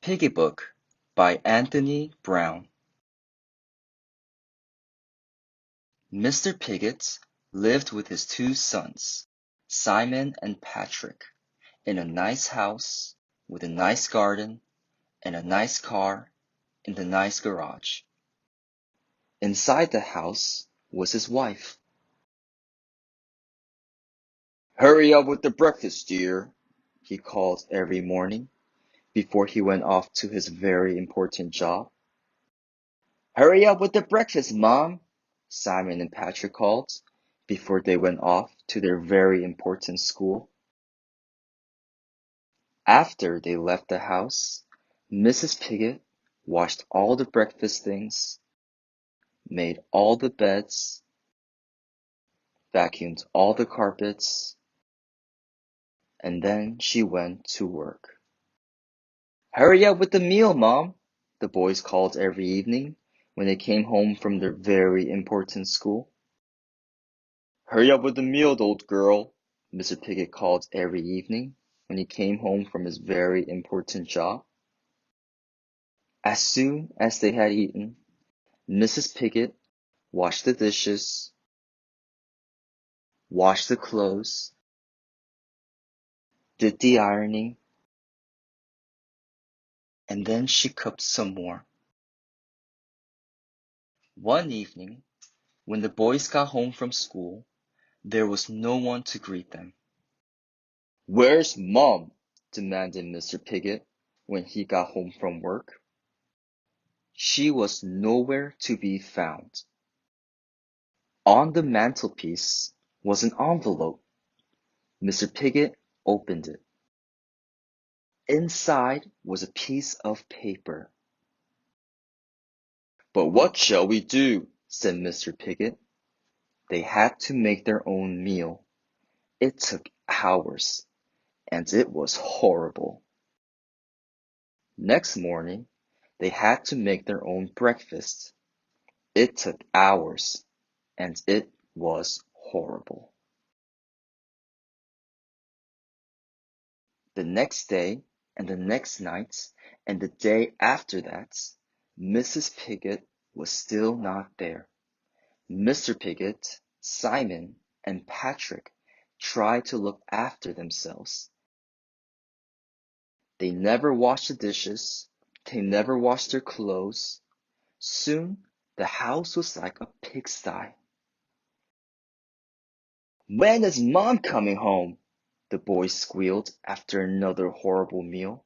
Piggy Book by Anthony Browne. Mr. Piggot lived with his two sons, Simon and Patrick, in a nice house with a nice garden and a nice car in the nice garage. Inside the house was his wife. "Hurry up with the breakfast, dear," he called every morning before he went off to his very important job. "Hurry up with the breakfast, Mom," Simon and Patrick called before they went off to their very important school. After they left the house, Mrs. Piggot washed all the breakfast things, made all the beds, vacuumed all the carpets, and then she went to work. "Hurry up with the meal, Mom," the boys called every evening when they came home from their very important school. "Hurry up with the meal, old girl," Mr. Piggot called every evening when he came home from his very important job. As soon as they had eaten, Mrs. Piggot washed the dishes, washed the clothes, did the ironing, and then she cooked some more. One evening, when the boys got home from school, there was no one to greet them. "Where's Mom?" demanded Mr. Piggot when he got home from work. She was nowhere to be found. On the mantelpiece was an envelope. Mr. Piggot opened it. Inside was a piece of paper. "But what shall we do?" said Mr. Piggot. They had to make their own meal. It took hours, and it was horrible. Next morning, they had to make their own breakfast. It took hours, and it was horrible. The next day, and the next night, and the day after that, Mrs. Piggot was still not there. Mr. Piggot, Simon, and Patrick tried to look after themselves. They never washed the dishes. They never washed their clothes. Soon the house was like a pigsty. "When is Mom coming home?" the boys squealed after another horrible meal.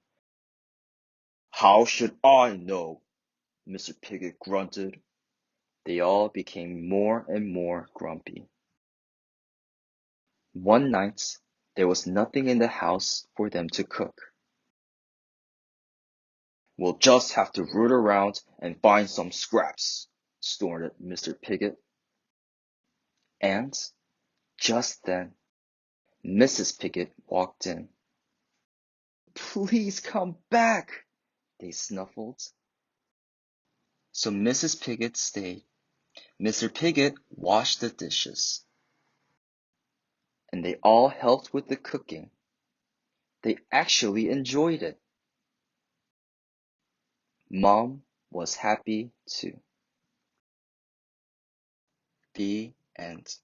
"How should I know?" Mr. Piggot grunted. They all became more and more grumpy. One night, there was nothing in the house for them to cook. "We'll just have to root around and find some scraps," snorted Mr. Piggot. And just then, Mrs. Piggot walked in. "Please come back," they snuffled. So Mrs. Piggot stayed. Mr. Piggot washed the dishes, and they all helped with the cooking. They actually enjoyed it. Mom was happy too. The end.